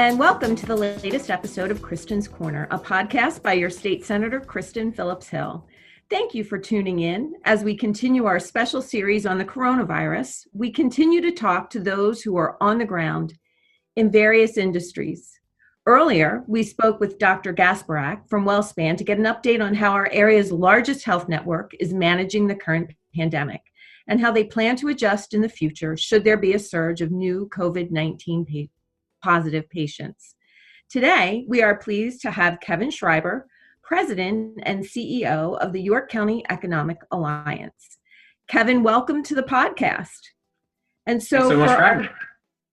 and welcome to the latest episode of Kristen's Corner, a podcast by your state senator, Kristen Phillips-Hill. Thank you for tuning in. As we continue our special series on the coronavirus, we continue to talk to those who are on the ground in various industries. Earlier, we spoke with Dr. Gasparak from WellSpan to get an update on how our area's largest health network is managing the current pandemic and how they plan to adjust in the future should there be a surge of new COVID-19 positive patients. Today, we are pleased to have Kevin Schreiber, President and CEO of the York County Economic Alliance. Kevin, welcome to the podcast. And so Thanks so much for having me.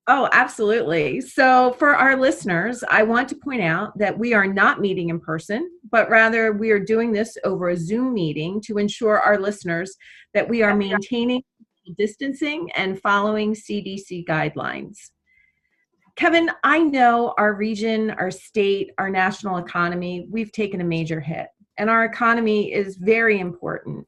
Oh, absolutely. So for our listeners, I want to point out that we are not meeting in person, but rather we are doing this over a Zoom meeting to ensure our listeners that we are maintaining distancing and following CDC guidelines. Kevin, I know our region, our state, our national economy, we've taken a major hit, and our economy is very important.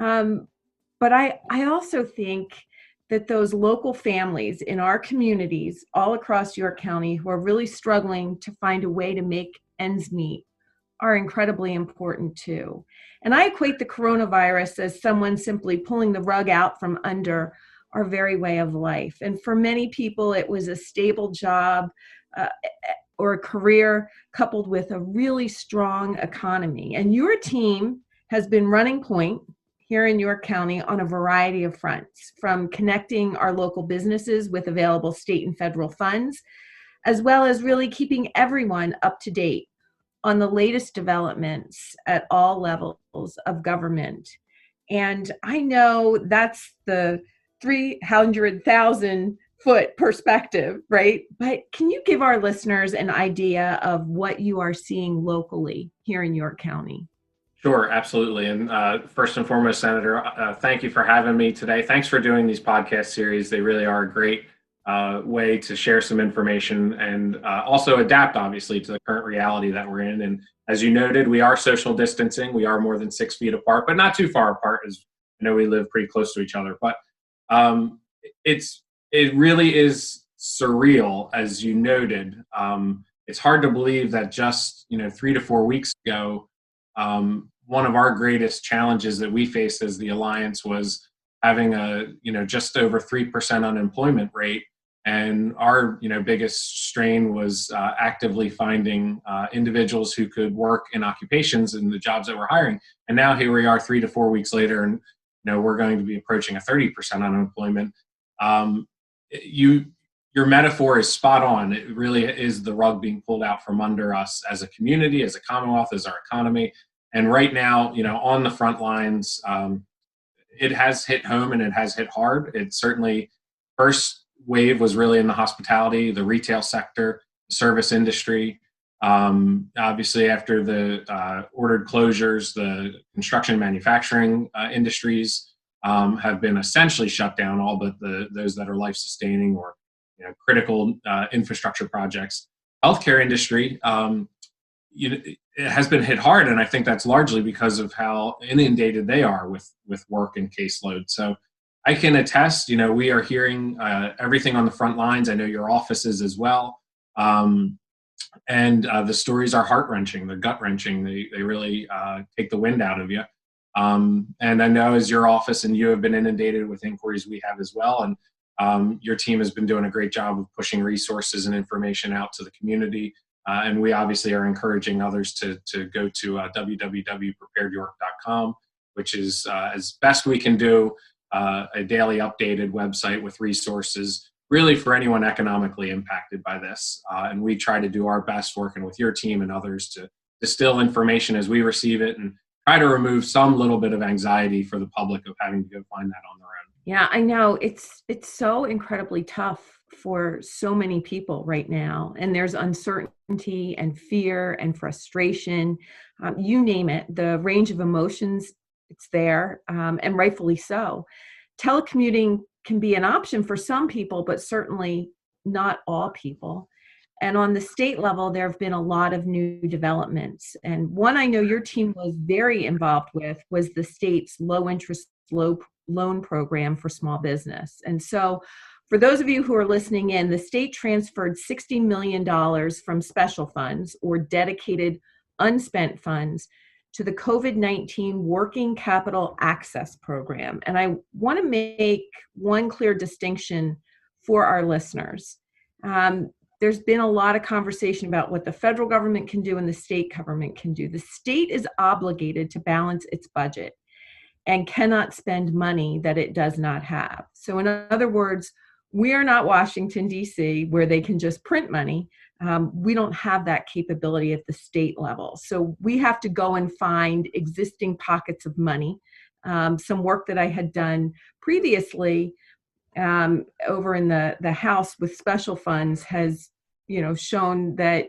But I also think that those local families in our communities all across York County who are really struggling to find a way to make ends meet are incredibly important too. And I equate the coronavirus as someone simply pulling the rug out from under our very way of life. And for many people, it was a stable job or a career coupled with a really strong economy. And your team has been running point here in York County on a variety of fronts, from connecting our local businesses with available state and federal funds, as well as really keeping everyone up to date on the latest developments at all levels of government. And I know that's the 300,000 foot perspective, right? But can you give our listeners an idea of what you are seeing locally here in York County? Sure, absolutely. And first and foremost, Senator, thank you for having me today. Thanks for doing these podcast series. They really are a great way to share some information and also adapt, obviously, to the current reality that we're in. And as you noted, we are social distancing. We are more than 6 feet apart, but not too far apart, as I know we live pretty close to each other. But it really is surreal, as you noted. It's hard to believe that just 3 to 4 weeks ago, one of our greatest challenges that we faced as the Alliance was having a just over 3% unemployment rate, and our biggest strain was actively finding individuals who could work in occupations in the jobs that we're hiring. And now here we are 3 to 4 weeks later, and we're going to be approaching a 30% unemployment. Your metaphor is spot on. It really is the rug being pulled out from under us as a community, as a Commonwealth, as our economy. And right now, on the front lines, it has hit home and it has hit hard. It certainly, first wave was really in the hospitality, the retail sector, the service industry. Obviously, after the ordered closures, the construction and manufacturing industries have been essentially shut down, all but those that are life-sustaining or critical infrastructure projects. Healthcare industry, it has been hit hard, and I think that's largely because of how inundated they are with work and caseload. So I can attest, we are hearing everything on the front lines. I know your offices as well. And the stories are heart-wrenching, they're gut-wrenching. They really take the wind out of you. And I know as your office and you have been inundated with inquiries, we have as well. And your team has been doing a great job of pushing resources and information out to the community. And we obviously are encouraging others to go to www.preparedyork.com, which is, as best we can do, a daily updated website with resources really for anyone economically impacted by this. And we try to do our best working with your team and others to distill information as we receive it and try to remove some little bit of anxiety for the public of having to go find that on their own. Yeah, I know. It's so incredibly tough for so many people right now. And there's uncertainty and fear and frustration. You name it, the range of emotions, it's there, and rightfully so. Telecommuting can be an option for some people, but certainly not all people. And on the state level, there have been a lot of new developments. And one I know your team was very involved with was the state's low interest loan program for small business. And so For those of you who are listening in, the state transferred $60 million from special funds or dedicated unspent funds to the COVID-19 Working Capital Access Program. And I want to make one clear distinction for our listeners. There's been a lot of conversation about what the federal government can do and the state government can do. The state is obligated to balance its budget and cannot spend money that it does not have. So in other words, we are not Washington, D.C., where they can just print money. We don't have that capability at the state level. So we have to go and find existing pockets of money. Some work that I had done previously over in the House with special funds has, shown that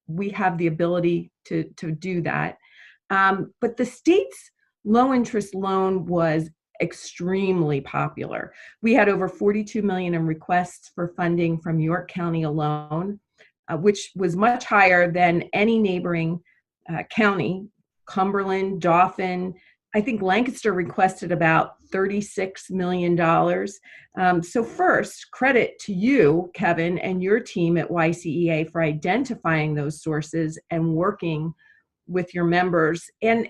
we have the ability to do that. But the state's low interest loan was extremely popular. We had over 42 million in requests for funding from York County alone, which was much higher than any neighboring county. Cumberland, Dauphin, I think Lancaster requested about $36 million. So first, credit to you, Kevin, and your team at YCEA for identifying those sources and working with your members and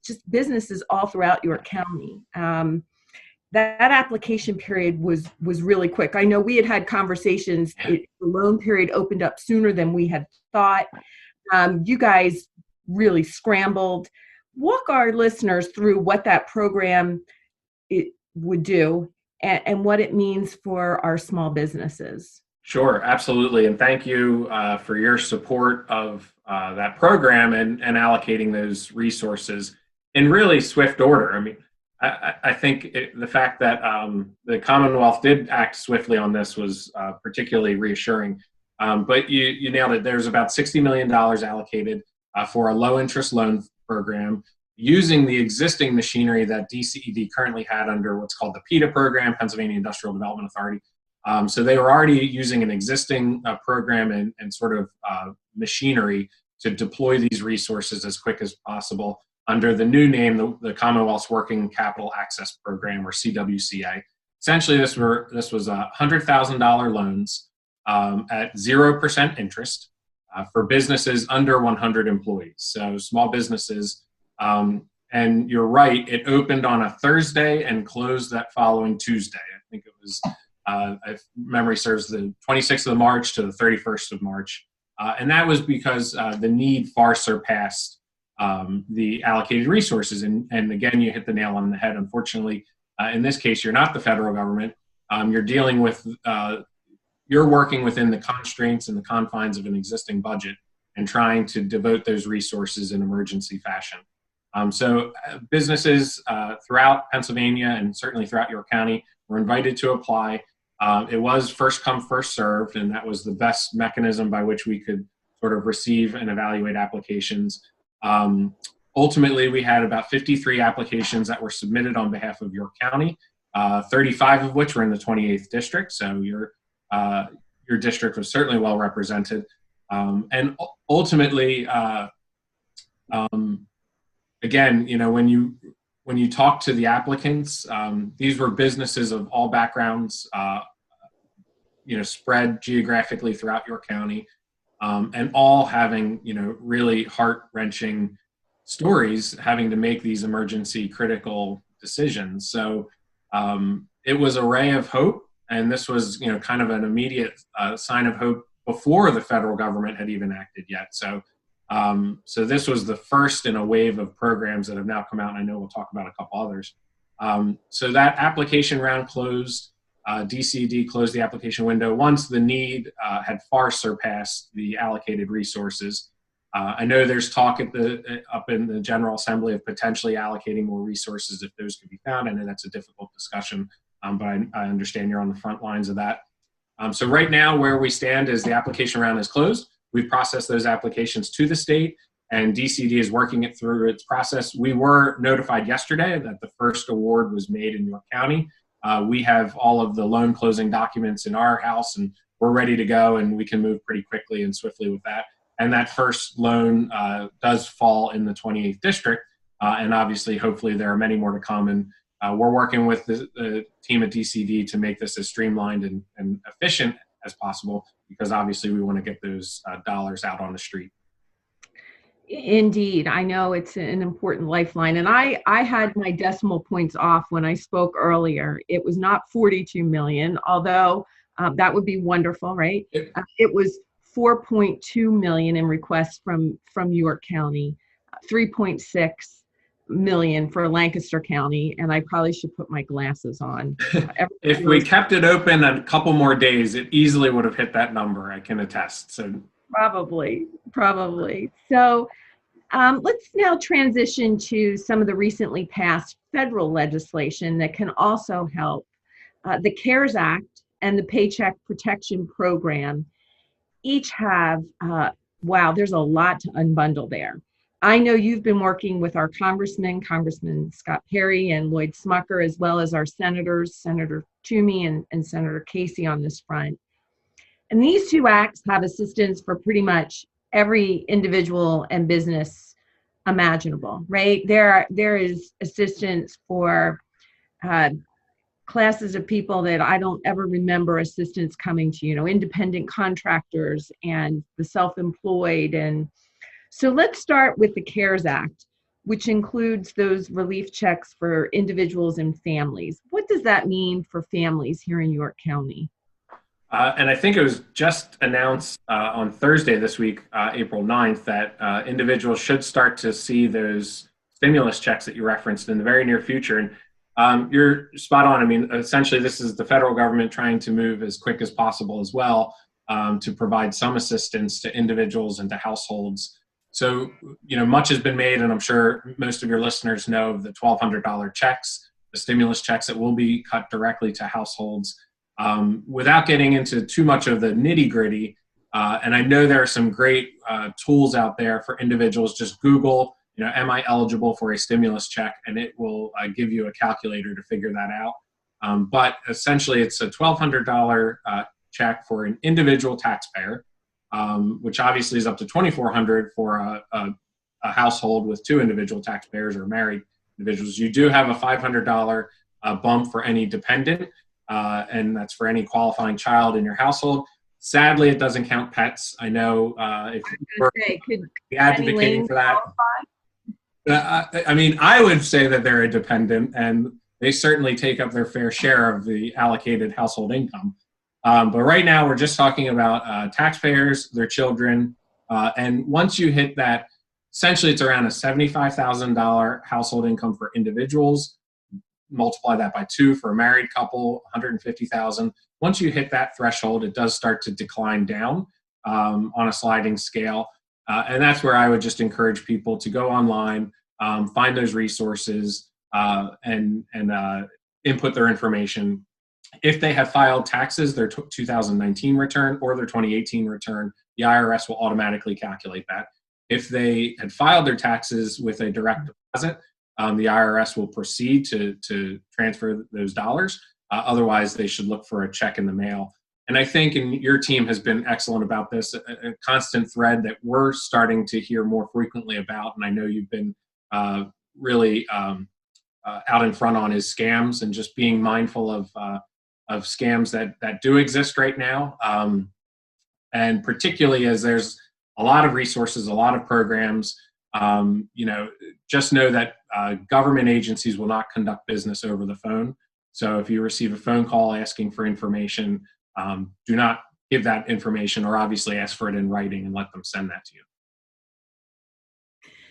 just businesses all throughout York County. That application period was really quick. I know we had conversations. The loan period opened up sooner than we had thought. You guys really scrambled. Walk our listeners through what that program would do and what it means for our small businesses. Sure, absolutely. And thank you for your support of that program and allocating those resources in really swift order. I mean, I think the fact that the Commonwealth did act swiftly on this was particularly reassuring. But you nailed it. There's about $60 million allocated for a low interest loan program using the existing machinery that DCED currently had under what's called the PIDA program, Pennsylvania Industrial Development Authority. So they were already using an existing program and sort of machinery to deploy these resources as quick as possible under the new name, the Commonwealth's Working Capital Access Program, or CWCA. Essentially, this was $100,000 loans at 0% interest for businesses under 100 employees. So small businesses. And you're right, it opened on a Thursday and closed that following Tuesday. I think it was, if memory serves, the 26th of March to the 31st of March. And that was because the need far surpassed the allocated resources. And again, you hit the nail on the head. Unfortunately, in this case, you're not the federal government. You're dealing with, you're working within the constraints and the confines of an existing budget and trying to devote those resources in emergency fashion. So businesses throughout Pennsylvania and certainly throughout York County were invited to apply. It was first come, first served, and that was the best mechanism by which we could sort of receive and evaluate applications. Ultimately, we had about 53 applications that were submitted on behalf of York County, 35 of which were in the 28th district. So your district was certainly well represented. And ultimately, again, when you talk to the applicants, these were businesses of all backgrounds, spread geographically throughout York County, and all having, really heart-wrenching stories, having to make these emergency critical decisions. So it was a ray of hope, and this was, kind of an immediate sign of hope before the federal government had even acted yet. So this was the first in a wave of programs that have now come out, and I know we'll talk about a couple others. So that application round closed. DCD closed the application window once the need had far surpassed the allocated resources. I know there's talk up in the General Assembly of potentially allocating more resources if those could be found. I know that's a difficult discussion, but I understand you're on the front lines of that. So right now where we stand is the application round is closed. We've processed those applications to the state, and DCD is working it through its process. We were notified yesterday that the first award was made in York County. We have all of the loan closing documents in our house, and we're ready to go, and we can move pretty quickly and swiftly with that. And that first loan does fall in the 28th district, and obviously, hopefully, there are many more to come. And we're working with the team at DCD to make this as streamlined and efficient as possible, because obviously we want to get those dollars out on the street. Indeed, I know it's an important lifeline. And I had my decimal points off when I spoke earlier. It was not 42 million, although that would be wonderful, right? It was 4.2 million in requests from York County, 3.6 million for Lancaster County, and I probably should put my glasses on. If we kept it open a couple more days, it easily would have hit that number, I can attest. So Probably. So let's now transition to some of the recently passed federal legislation that can also help. The CARES Act and the Paycheck Protection Program each have, wow, there's a lot to unbundle there. I know you've been working with our Congressman Scott Perry and Lloyd Smucker, as well as our senators, Senator Toomey and Senator Casey on this front. And these two acts have assistance for pretty much every individual and business imaginable, right? There is assistance for classes of people that I don't ever remember assistance coming to, independent contractors and the self-employed. And so let's start with the CARES Act, which includes those relief checks for individuals and families. What does that mean for families here in York County? And I think it was just announced on Thursday this week, April 9th, that individuals should start to see those stimulus checks that you referenced in the very near future. And you're spot on. I mean, essentially, this is the federal government trying to move as quick as possible as well to provide some assistance to individuals and to households. So, much has been made, and I'm sure most of your listeners know of the $1,200 checks, the stimulus checks that will be cut directly to households. Without getting into too much of the nitty gritty, and I know there are some great tools out there for individuals. Just Google, am I eligible for a stimulus check? And it will give you a calculator to figure that out. But essentially, it's a $1,200 check for an individual taxpayer, which obviously is up to $2,400 for a household with two individual taxpayers or married individuals. You do have a $500 bump for any dependent. And that's for any qualifying child in your household. Sadly, it doesn't count pets. I know if you're advocating for that. I mean, I would say that they're a dependent, and they certainly take up their fair share of the allocated household income. But right now, we're just talking about taxpayers, their children, and once you hit that, essentially it's around a $75,000 household income for individuals. Multiply that by 2 for a married couple, $150,000. Once you hit that threshold, it does start to decline down on a sliding scale. And that's where I would just encourage people to go online, find those resources, and input their information. If they have filed taxes, their 2019 return or their 2018 return, the IRS will automatically calculate that. If they had filed their taxes with a direct deposit, the IRS will proceed to transfer those dollars. Otherwise, they should look for a check in the mail. And I think, and your team has been excellent about this, a constant thread that we're starting to hear more frequently about, and I know you've been really out in front on, is scams, and just being mindful of scams that do exist right now. And particularly as there's a lot of resources, a lot of programs, just know that government agencies will not conduct business over the phone. So if you receive a phone call asking for information, do not give that information, or obviously ask for it in writing and let them send that to you.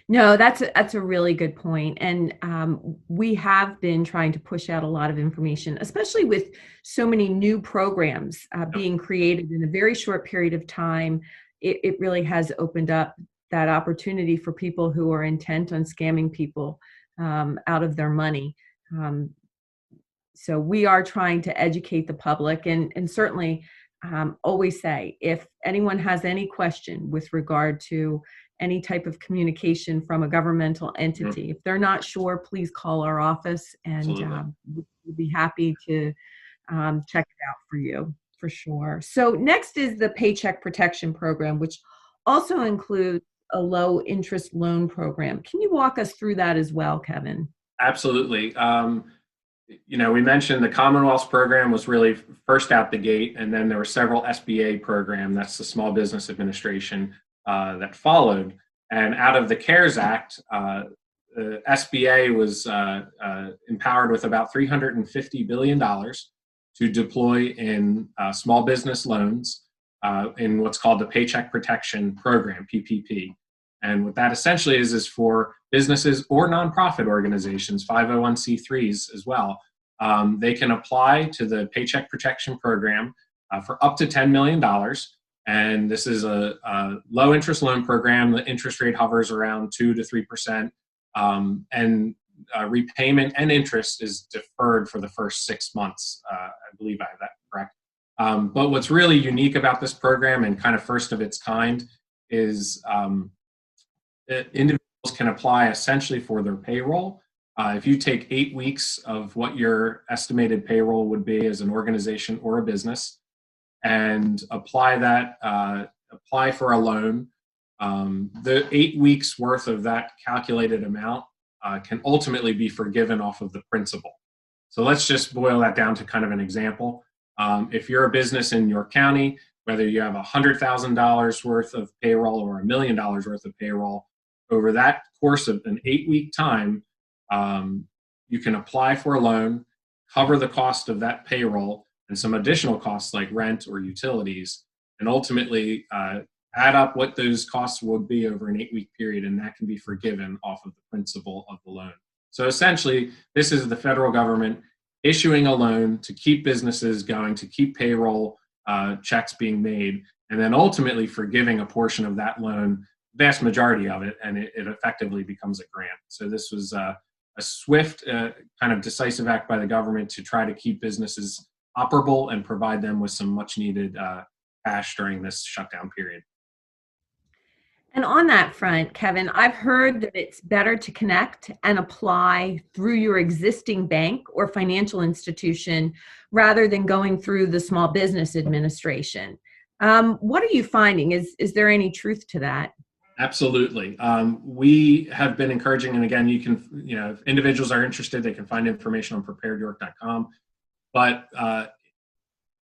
No, that's a really good point. And we have been trying to push out a lot of information, especially with so many new programs being created in a very short period of time. It really has opened up that opportunity for people who are intent on scamming people out of their money. So we are trying to educate the public, and certainly always say, if anyone has any question with regard to any type of communication from a governmental entity, if they're not sure, please call our office, and we'll be happy to check it out for you, for sure. So next is the Paycheck Protection Program, which also includes a low interest loan program. Can you walk us through that as well, Kevin? Absolutely. we mentioned the Commonwealth's program was really first out the gate, and then there were several SBA program, that's the Small Business Administration, that followed. And out of the CARES Act, the SBA was empowered with about $350 billion to deploy in small business loans in what's called the Paycheck Protection Program, PPP. And what that essentially is for businesses or nonprofit organizations, 501c3s as well. They can apply to the Paycheck Protection Program for up to $10 million. And this is a low interest loan program. The interest rate hovers around 2 to 3%. And repayment and interest is deferred for the first 6 months. I believe I have that correct. But what's really unique about this program and kind of first of its kind is individuals can apply essentially for their payroll. If you take 8 weeks of what your estimated payroll would be as an organization or a business and apply for a loan, the 8 weeks worth of that calculated amount can ultimately be forgiven off of the principal. So let's just boil that down to kind of an example. If you're a business in York County, whether you have $100,000 worth of payroll or $1 million worth of payroll, over that course of an 8-week time, you can apply for a loan, cover the cost of that payroll and some additional costs like rent or utilities, and ultimately add up what those costs would be over an 8-week period, and that can be forgiven off of the principal of the loan. So essentially, this is the federal government issuing a loan to keep businesses going, to keep payroll checks being made, and then ultimately forgiving a portion of that loan, vast majority of it, and it effectively becomes a grant. So this was a swift, kind of decisive act by the government to try to keep businesses operable and provide them with some much needed cash during this shutdown period. And on that front, Kevin, I've heard that it's better to connect and apply through your existing bank or financial institution rather than going through the Small Business Administration. What are you finding? Is there any truth to that? Absolutely. We have been encouraging, and again, you can, if individuals are interested, they can find information on preparedyork.com. But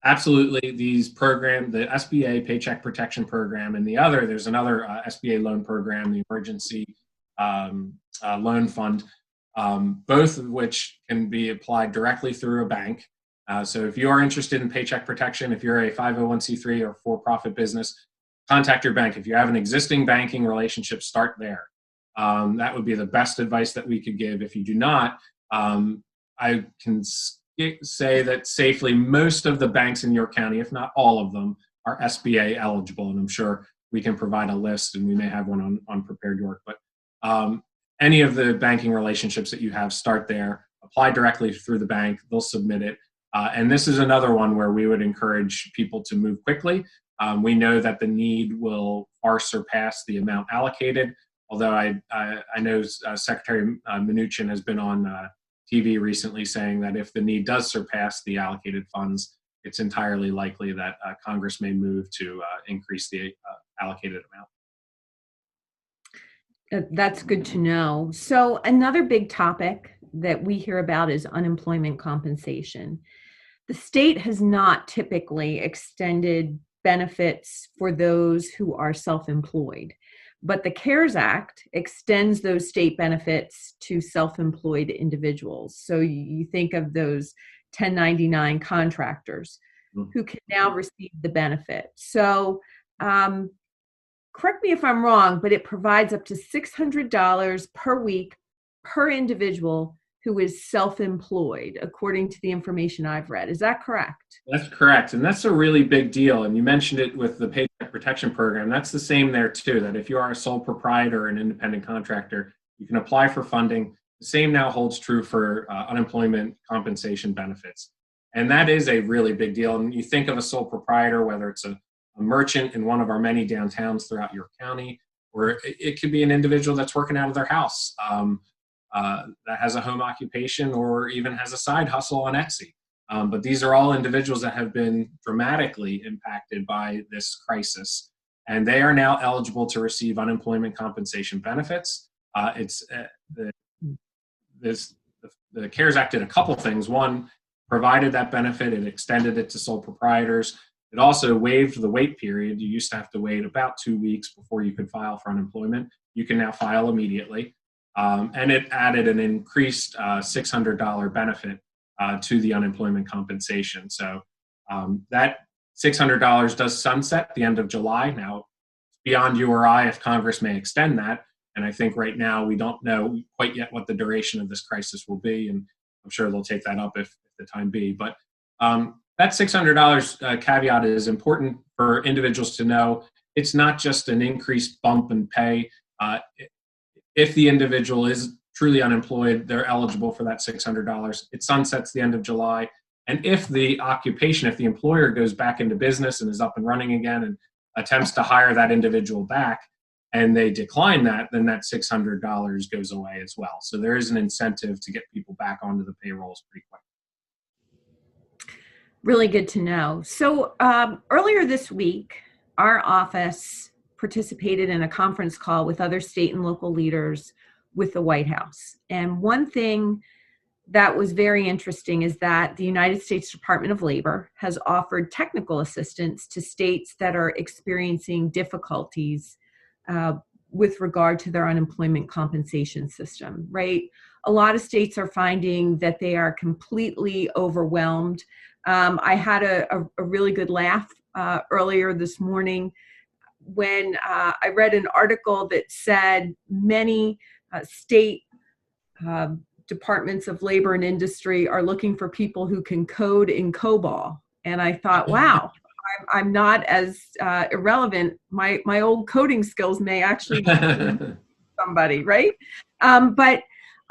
absolutely, these programs, the SBA Paycheck Protection Program, and there's another SBA loan program, the Emergency Loan Fund, both of which can be applied directly through a bank. So if you are interested in paycheck protection, if you're a 501c3 or for-profit business, contact your bank. If you have an existing banking relationship, start there. That would be the best advice that we could give. If you do not, I can say that safely most of the banks in York County, if not all of them, are SBA eligible, and I'm sure we can provide a list, and we may have one on Prepared York. But any of the banking relationships that you have, start there. Apply directly through the bank. They'll submit it. And this is another one where we would encourage people to move quickly. We know that the need will far surpass the amount allocated, although I know Secretary Mnuchin has been on TV recently saying that if the need does surpass the allocated funds, it's entirely likely that Congress may move to increase the allocated amount. That's good to know. So another big topic that we hear about is unemployment compensation. The state has not typically extended benefits for those who are self-employed, but the CARES Act extends those state benefits to self-employed individuals. So you think of those 1099 contractors who can now receive the benefit. So correct me if I'm wrong, but it provides up to $600 per week per individual who is self-employed, according to the information I've read. Is that correct? That's correct. And that's a really big deal. And you mentioned it with the Paycheck Protection Program. That's the same there too, that if you are a sole proprietor or an independent contractor, you can apply for funding. The same now holds true for unemployment compensation benefits. And that is a really big deal. And you think of a sole proprietor, whether it's a merchant in one of our many downtowns throughout York County, or it could be an individual that's working out of their house. That has a home occupation or even has a side hustle on Etsy. But these are all individuals that have been dramatically impacted by this crisis, and they are now eligible to receive unemployment compensation benefits. The the CARES Act did a couple things. One, provided that benefit, it extended it to sole proprietors. It also waived the wait period. You used to have to wait about 2 weeks before you could file for unemployment. You can now file immediately. And it added an increased $600 benefit to the unemployment compensation. So that $600 does sunset at the end of July. Now, beyond you or I if Congress may extend that. And I think right now we don't know quite yet what the duration of this crisis will be. And I'm sure they'll take that up if the time be. But that $600 caveat is important for individuals to know. It's not just an increased bump in pay. If the individual is truly unemployed, they're eligible for that $600. It sunsets the end of July. And if the occupation, if the employer goes back into business and is up and running again and attempts to hire that individual back and they decline that, then that $600 goes away as well. So there is an incentive to get people back onto the payrolls pretty quick. Really good to know. So earlier this week, our office participated in a conference call with other state and local leaders with the White House. And one thing that was very interesting is that the United States Department of Labor has offered technical assistance to states that are experiencing difficulties with regard to their unemployment compensation system, right? A lot of states are finding that they are completely overwhelmed. I had a really good laugh earlier this morning when I read an article that said many state departments of labor and industry are looking for people who can code in COBOL. And I thought, wow, I'm not as irrelevant. My old coding skills may actually be somebody, right? But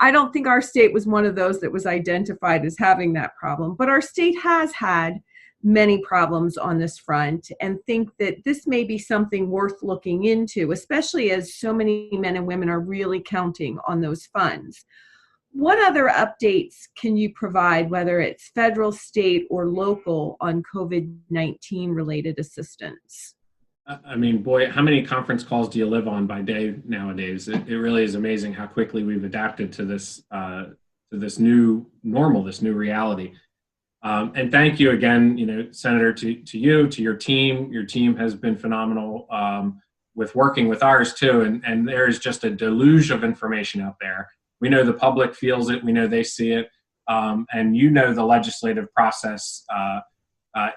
I don't think our state was one of those that was identified as having that problem. But our state has had many problems on this front, and think that this may be something worth looking into, especially as so many men and women are really counting on those funds. What other updates can you provide, whether it's federal, state, or local, on COVID-19 related assistance? I mean, boy, how many conference calls do you live on by day nowadays? It really is amazing how quickly we've adapted to this new normal, this new reality. And thank you again, Senator, to you, to your team. Your team has been phenomenal with working with ours too. And there is just a deluge of information out there. We know the public feels it. We know they see it. And the legislative process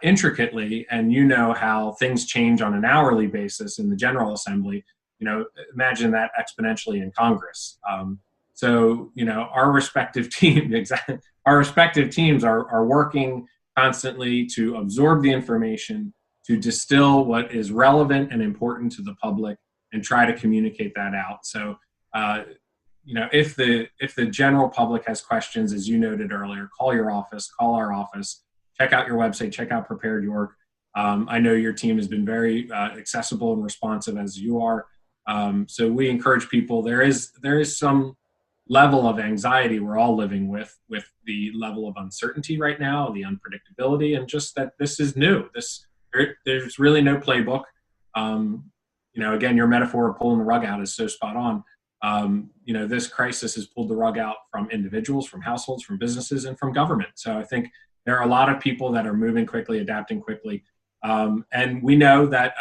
intricately, and how things change on an hourly basis in the General Assembly. Imagine that exponentially in Congress. Our respective teams are working constantly to absorb the information, to distill what is relevant and important to the public, and try to communicate that out. So, if the general public has questions, as you noted earlier, call your office, call our office, check out your website, check out Prepared York. I know your team has been very accessible and responsive, as you are. So we encourage people. There is some level of anxiety we're all living with the level of uncertainty right now, the unpredictability, and just that this is new. There's really no playbook. Again, your metaphor of pulling the rug out is so spot on. This crisis has pulled the rug out from individuals, from households, from businesses, and from government. So I think there are a lot of people that are moving quickly, adapting quickly. And we know that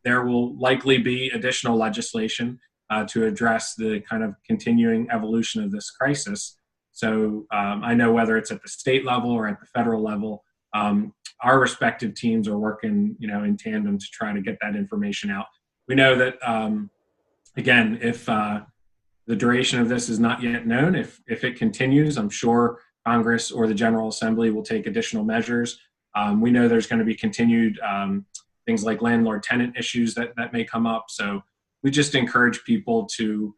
there will likely be additional legislation to address the kind of continuing evolution of this crisis. So I know whether it's at the state level or at the federal level, our respective teams are working, in tandem to try to get that information out. We know that, again, if the duration of this is not yet known, if it continues, I'm sure Congress or the General Assembly will take additional measures. We know there's going to be continued things like landlord-tenant issues that may come up. So we just encourage people to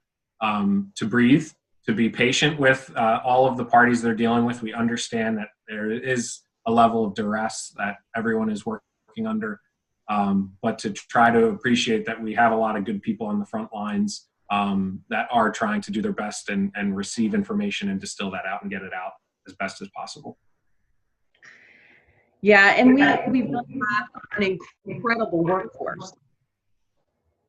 breathe, to be patient with all of the parties they're dealing with. We understand that there is a level of duress that everyone is working under, but to try to appreciate that we have a lot of good people on the front lines that are trying to do their best and receive information and distill that out and get it out as best as possible. Yeah, and we really have an incredible workforce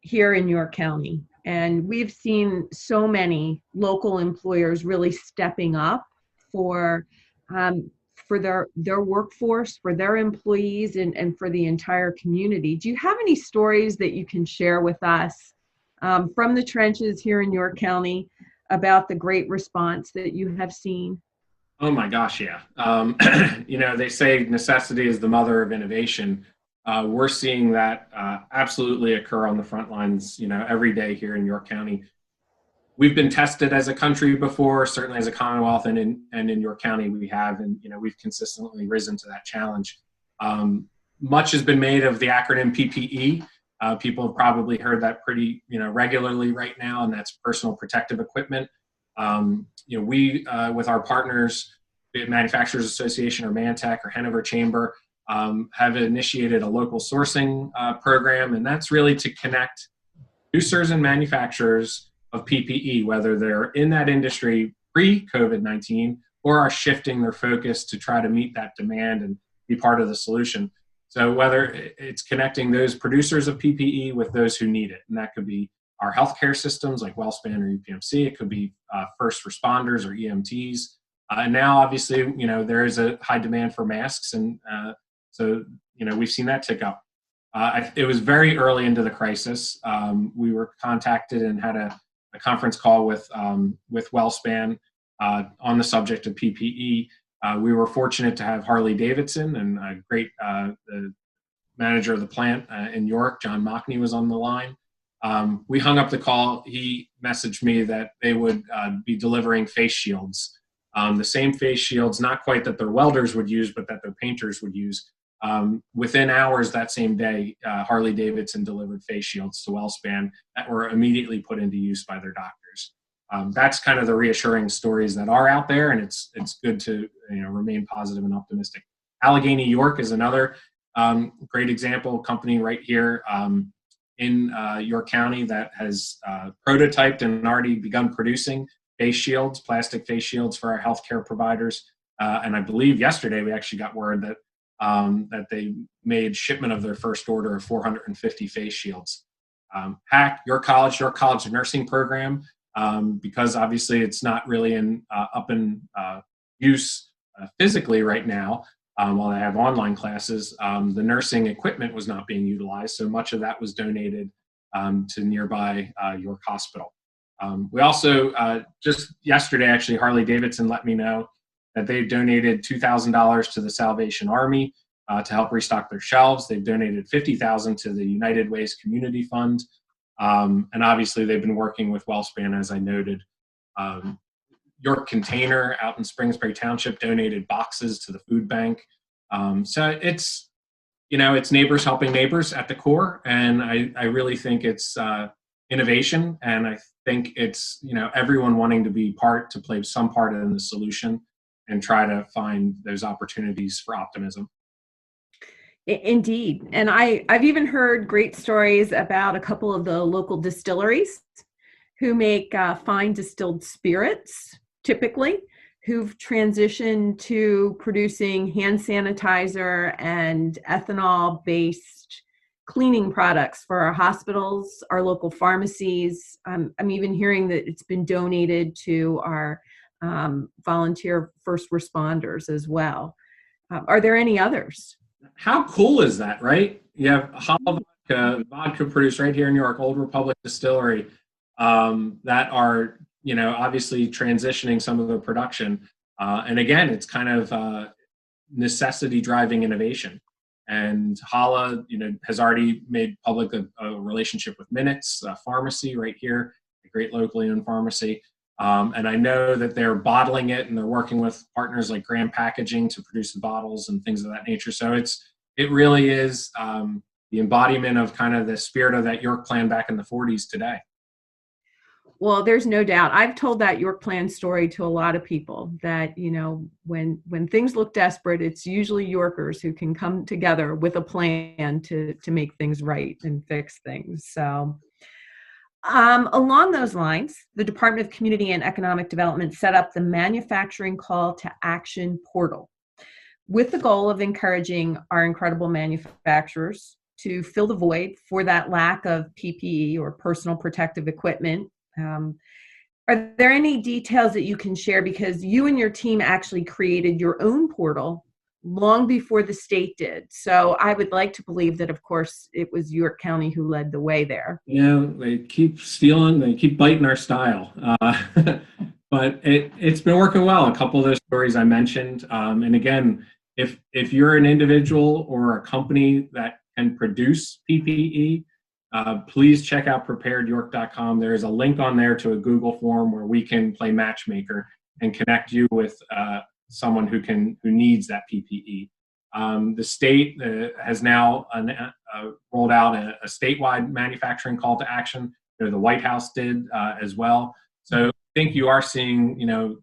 here in York County. And we've seen so many local employers really stepping up um, for their workforce, for their employees, and for the entire community. Do you have any stories that you can share with us from the trenches here in York County about the great response that you have seen? Oh my gosh, yeah. They say necessity is the mother of innovation. We're seeing that absolutely occur on the front lines, every day here in York County. We've been tested as a country before, certainly as a Commonwealth, and in York County we have, and we've consistently risen to that challenge. Much has been made of the acronym PPE. People have probably heard that pretty regularly right now, and that's personal protective equipment. We with our partners, be it Manufacturers Association or Mantech or Hanover Chamber, have initiated a local sourcing program, and that's really to connect producers and manufacturers of PPE, whether they're in that industry pre-COVID-19 or are shifting their focus to try to meet that demand and be part of the solution. So whether it's connecting those producers of PPE with those who need it, and that could be our healthcare systems like WellSpan or UPMC, it could be first responders or EMTs. And now, obviously, there is a high demand for masks, and so we've seen that tick up. It was very early into the crisis. We were contacted and had a conference call with WellSpan on the subject of PPE. We were fortunate to have Harley Davidson and a great the manager of the plant in York, John Mockney, was on the line. We hung up the call. He messaged me that they would be delivering face shields, the same face shields, not quite that their welders would use, but that their painters would use. Within hours that same day, Harley Davidson delivered face shields to WellSpan that were immediately put into use by their doctors. That's kind of the reassuring stories that are out there, and it's good to remain positive and optimistic. Allegheny York is another great example, company right here in York County that has prototyped and already begun producing face shields, plastic face shields for our healthcare providers. And I believe yesterday we actually got word that that they made shipment of their first order of 450 face shields. HACC, York College Nursing Program, because obviously it's not really up in use physically right now. While they have online classes, the nursing equipment was not being utilized, so much of that was donated to nearby York Hospital. We also, just yesterday, actually, Harley Davidson let me know that they've donated $2,000 to the Salvation Army to help restock their shelves. They've donated $50,000 to the United Ways Community Fund. And obviously, they've been working with WellSpan, as I noted. York Container out in Spring Township donated boxes to the food bank. So it's neighbors helping neighbors at the core. And I really think it's innovation. And I think it's, everyone wanting to play some part in the solution and try to find those opportunities for optimism. Indeed. And I've even heard great stories about a couple of the local distilleries who make fine distilled spirits, typically, who've transitioned to producing hand sanitizer and ethanol-based cleaning products for our hospitals, our local pharmacies. I'm even hearing that it's been donated to our volunteer first responders as well. Are there any others? How cool is that, right? You have Hollow vodka produced right here in New York, Old Republic Distillery, that are, obviously transitioning some of the production. And again, it's kind of necessity driving innovation. And Hala, has already made public a relationship with Minutes Pharmacy right here, a great locally owned pharmacy. And I know that they're bottling it and they're working with partners like Graham Packaging to produce the bottles and things of that nature. So it really is the embodiment of kind of the spirit of that York plan back in the 40s today. Well, there's no doubt. I've told that York plan story to a lot of people that, when things look desperate, it's usually Yorkers who can come together with a plan to make things right and fix things. So along those lines, the Department of Community and Economic Development set up the Manufacturing Call to Action portal with the goal of encouraging our incredible manufacturers to fill the void for that lack of PPE or personal protective equipment. Are there any details that you can share? Because you and your team actually created your own portal long before the state did. So I would like to believe that, of course, it was York County who led the way there. Yeah, they keep stealing, they keep biting our style. But it's been working well. A couple of those stories I mentioned. And again, if you're an individual or a company that can produce PPE, please check out preparedyork.com. There is a link on there to a Google form where we can play matchmaker and connect you with someone who needs that PPE. The state has now rolled out a statewide manufacturing call to action. The White House did as well. So I think you are seeing,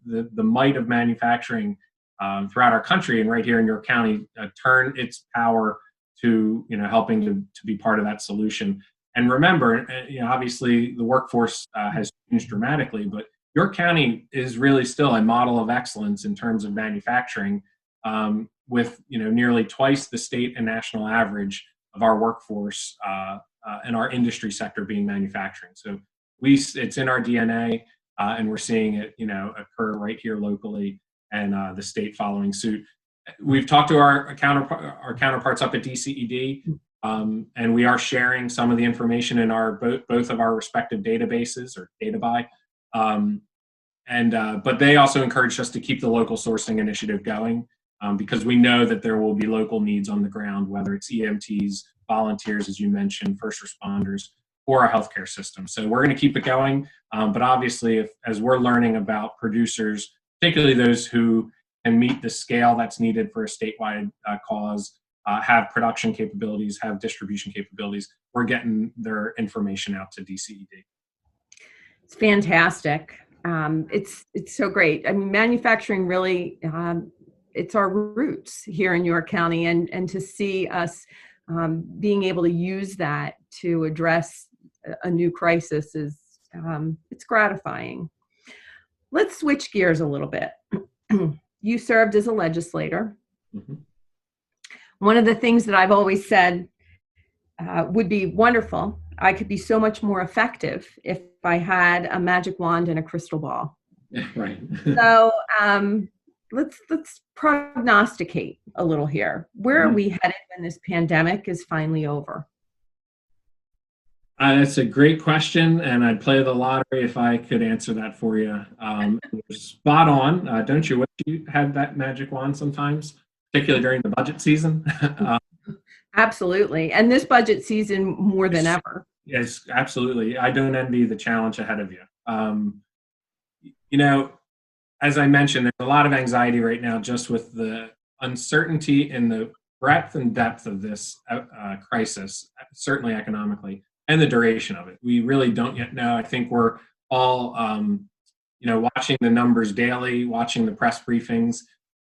the might of manufacturing throughout our country and right here in York County turn its power to, helping to be part of that solution. And remember, obviously the workforce has changed dramatically, but York County is really still a model of excellence in terms of manufacturing, with nearly twice the state and national average of our workforce and our industry sector being manufacturing. So it's in our DNA, and we're seeing it occur right here locally, and the state following suit. We've talked to our counterparts up at DCED, and we are sharing some of the information in our both of our respective databases or data buy. But they also encouraged us to keep the local sourcing initiative going, because we know that there will be local needs on the ground, whether it's EMTs, volunteers, as you mentioned, first responders, or our healthcare system. So we're going to keep it going. But obviously, as we're learning about producers, particularly those who can meet the scale that's needed for a statewide cause, have production capabilities, have distribution capabilities, we're getting their information out to DCED. It's fantastic. It's so great. I mean, manufacturing really, it's our roots here in York County, and to see us being able to use that to address a new crisis is, it's gratifying. Let's switch gears a little bit. You served as a legislator. Mm-hmm. One of the things that I've always said would be wonderful. I could be so much more effective if I had a magic wand and a crystal ball. Yeah, right. So let's prognosticate a little here. Where are we headed when this pandemic is finally over? That's a great question, and I'd play the lottery if I could answer that for you. Spot on. Don't you wish you had that magic wand sometimes, particularly during the budget season? Absolutely. And this budget season more than ever. Yes, absolutely. I don't envy the challenge ahead of you. As I mentioned, there's a lot of anxiety right now just with the uncertainty in the breadth and depth of this crisis, certainly economically, and the duration of it. We really don't yet know. I think we're all, watching the numbers daily, watching the press briefings.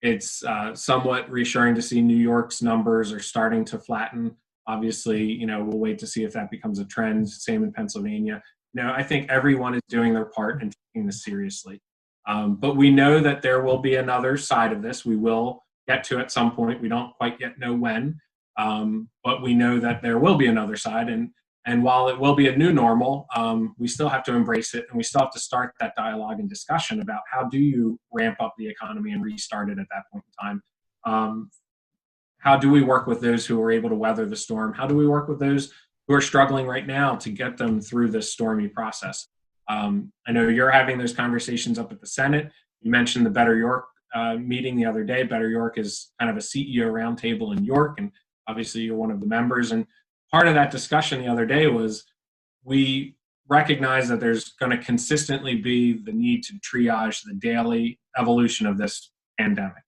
It's somewhat reassuring to see New York's numbers are starting to flatten. Obviously, we'll wait to see if that becomes a trend. Same in Pennsylvania. I think everyone is doing their part and taking this seriously. But we know that there will be another side of this. We will get to at some point. We don't quite yet know when, but we know that there will be another side. And while it will be a new normal, we still have to embrace it, and we still have to start that dialogue and discussion about how do you ramp up the economy and restart it at that point in time. How do we work with those who are able to weather the storm? How do we work with those who are struggling right now to get them through this stormy process? I know you're having those conversations up at the Senate. You mentioned the Better York meeting the other day. Better York is kind of a CEO roundtable in York, and obviously you're one of the members. And part of that discussion the other day was we recognize that there's going to consistently be the need to triage the daily evolution of this pandemic.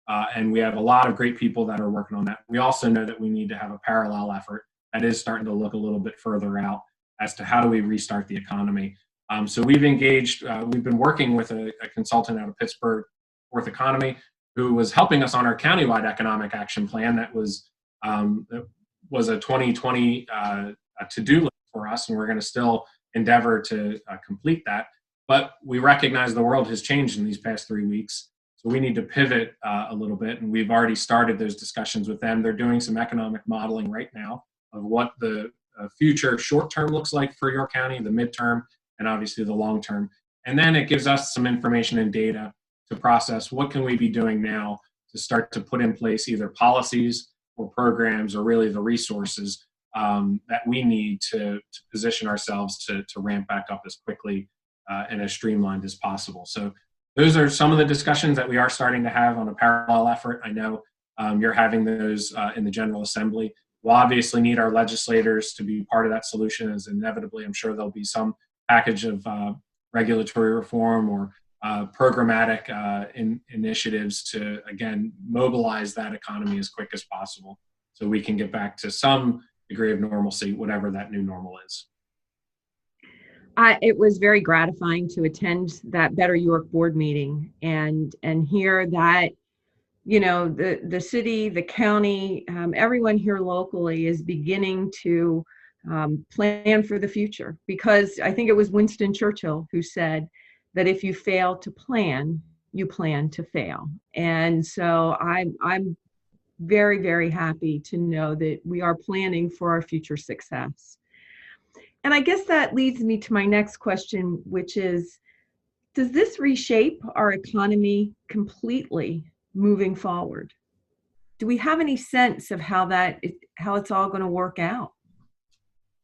And we have a lot of great people that are working on that. We also know that we need to have a parallel effort that is starting to look a little bit further out as to how do we restart the economy. So we've been working with a consultant out of Pittsburgh, Fourth Economy, who was helping us on our countywide economic action plan that was a 2020 to-do list for us, and we're going to still endeavor to complete that. But we recognize the world has changed in these past 3 weeks, so we need to pivot a little bit, and we've already started those discussions with them. They're doing some economic modeling right now of what the future short term looks like for York County, the midterm, and obviously the long term. And then it gives us some information and data to process what can we be doing now to start to put in place either policies or programs or really the resources that we need to position ourselves to ramp back up as quickly and as streamlined as possible. So those are some of the discussions that we are starting to have on a parallel effort. I know you're having those in the General Assembly. We'll obviously need our legislators to be part of that solution, as inevitably I'm sure there'll be some package of regulatory reform or programmatic initiatives to, again, mobilize that economy as quick as possible so we can get back to some degree of normalcy, whatever that new normal is. It was very gratifying to attend that Better York board meeting and hear that, you know, the city, the county, everyone here locally is beginning to plan for the future, because I think it was Winston Churchill who said that if you fail to plan, you plan to fail. And so I'm very, very happy to know that we are planning for our future success. And I guess that leads me to my next question, which is, does this reshape our economy completely moving forward? Do we have any sense of how it's all going to work out?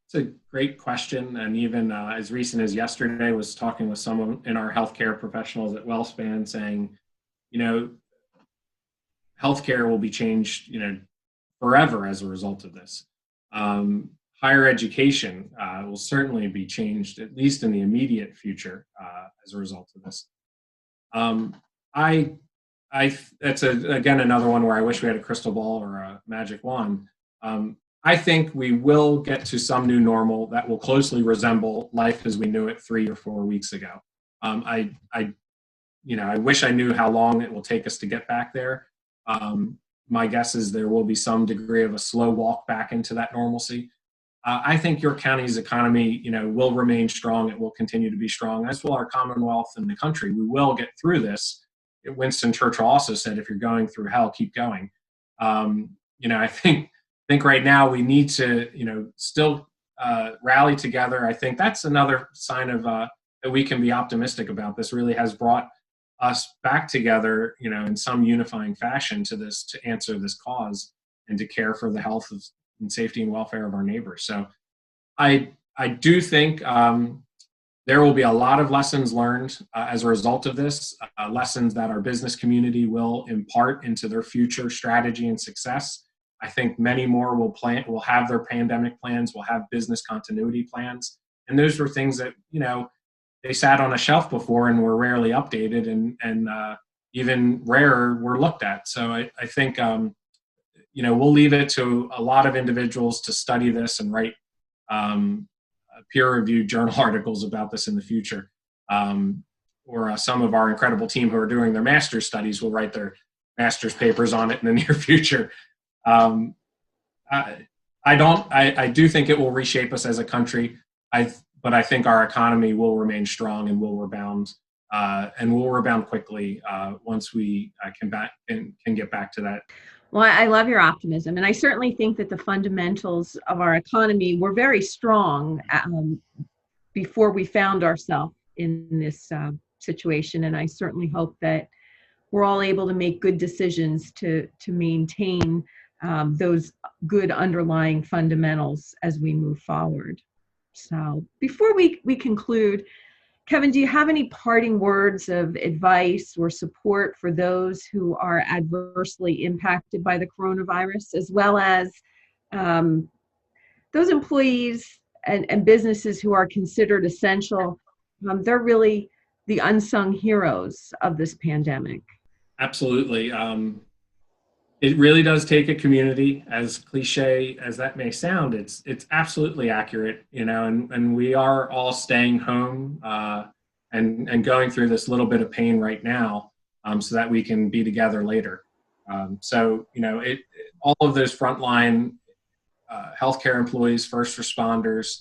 It's a great question. And even as recent as yesterday, was talking with someone in our healthcare professionals at WellSpan saying, you know, healthcare will be changed, you know, forever as a result of this. Higher education will certainly be changed, at least in the immediate future, as a result of this. That's again another one where I wish we had a crystal ball or a magic wand. I think we will get to some new normal that will closely resemble life as we knew it 3 or 4 weeks ago. I wish I knew how long it will take us to get back there. My guess is there will be some degree of a slow walk back into that normalcy. I think York County's economy, you know, will remain strong. It will continue to be strong, as will our Commonwealth and the country. We will get through this. Winston Churchill also said, "If you're going through hell, keep going." I think right now we need to, you know, still rally together. I think that's another sign of that we can be optimistic about. This really has brought us back together, you know, in some unifying fashion to answer this cause and to care for the health and safety and welfare of our neighbors. So I do think there will be a lot of lessons learned as a result of this, lessons that our business community will impart into their future strategy and success. I think many more will have their pandemic plans, will have business continuity plans. And those were things that, you know, they sat on a shelf before and were rarely updated and even rarer were looked at. So I think, we'll leave it to a lot of individuals to study this and write peer-reviewed journal articles about this in the future. Or some of our incredible team who are doing their master's studies will write their master's papers on it in the near future. I do think it will reshape us as a country. But I think our economy will remain strong and will rebound quickly once we can get back to that. Well, I love your optimism, and I certainly think that the fundamentals of our economy were very strong before we found ourselves in this situation, and I certainly hope that we're all able to make good decisions to maintain those good underlying fundamentals as we move forward. So before we conclude, Kevin, do you have any parting words of advice or support for those who are adversely impacted by the coronavirus, as well as those employees and businesses who are considered essential? They're really the unsung heroes of this pandemic. Absolutely. It really does take a community, as cliche as that may sound. It's absolutely accurate, you know, and we are all staying home and going through this little bit of pain right now so that we can be together later. All of those frontline healthcare employees, first responders,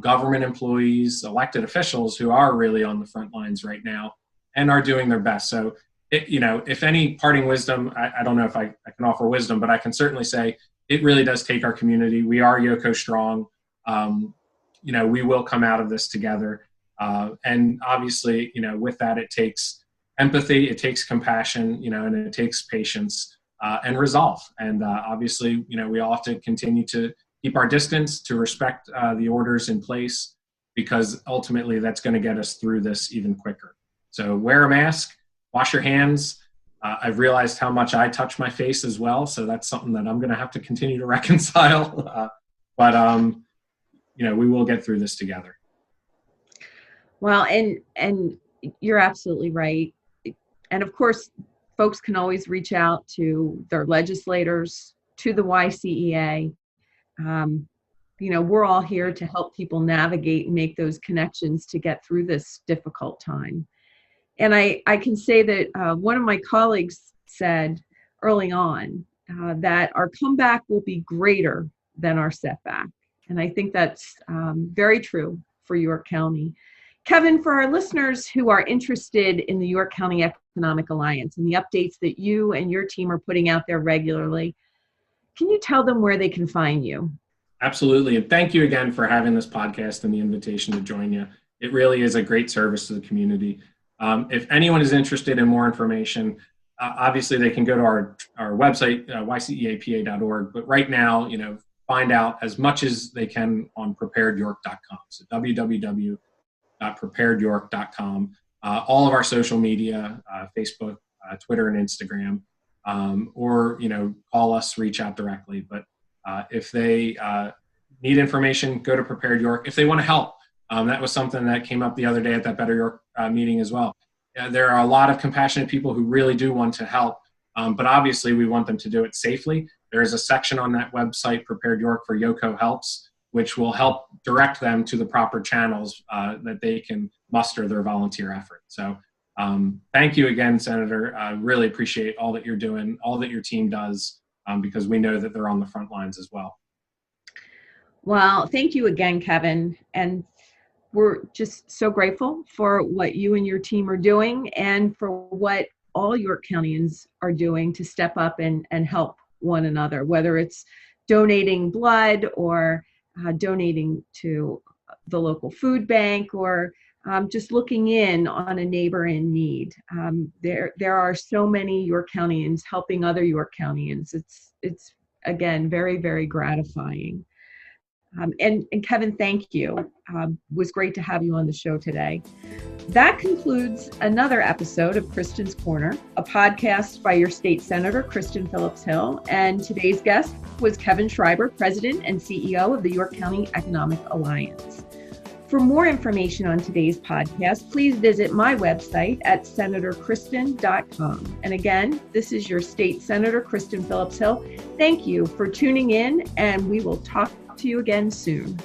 government employees, elected officials who are really on the front lines right now and are doing their best. So if any parting wisdom, I don't know if I can offer wisdom, but I can certainly say it really does take our community. We are Yoko strong. We will come out of this together. And obviously, with that, it takes empathy, it takes compassion, and it takes patience and resolve. And obviously, we all have to continue to keep our distance, to respect the orders in place, because ultimately that's going to get us through this even quicker. So wear a mask, wash your hands. I've realized how much I touch my face as well. So that's something that I'm going to have to continue to reconcile. But we will get through this together. Well, and you're absolutely right. And of course, folks can always reach out to their legislators, to the YCEA. We're all here to help people navigate and make those connections to get through this difficult time. And I can say that one of my colleagues said early on that our comeback will be greater than our setback. And I think that's very true for York County. Kevin, for our listeners who are interested in the York County Economic Alliance and the updates that you and your team are putting out there regularly, can you tell them where they can find you? Absolutely. And thank you again for having this podcast and the invitation to join you. It really is a great service to the community. If anyone is interested in more information, obviously they can go to our website, yceapa.org. But right now, find out as much as they can on preparedyork.com. So www.preparedyork.com. All of our social media, Facebook, Twitter, and Instagram, or call us, reach out directly. But if they need information, go to Prepared York. If they want to help, that was something that came up the other day at that Better York meeting as well. There are a lot of compassionate people who really do want to help, but obviously we want them to do it safely. There is a section on that website, Prepared York, for YOCO Helps, which will help direct them to the proper channels that they can muster their volunteer effort. So thank you again, Senator. I really appreciate all that you're doing, all that your team does, because we know that they're on the front lines as well. Well, thank you again, Kevin. And we're just so grateful for what you and your team are doing and for what all York Countyans are doing to step up and help one another, whether it's donating blood or donating to the local food bank or just looking in on a neighbor in need. There are so many York Countyans helping other York Countyans. It's again, very, very gratifying. And Kevin, thank you. It was great to have you on the show today. That concludes another episode of Kristen's Corner, a podcast by your state senator, Kristen Phillips-Hill. And today's guest was Kevin Schreiber, President and CEO of the York County Economic Alliance. For more information on today's podcast, please visit my website at senatorkristen.com. And again, this is your state senator, Kristen Phillips-Hill. Thank you for tuning in, and we will talk to you again soon.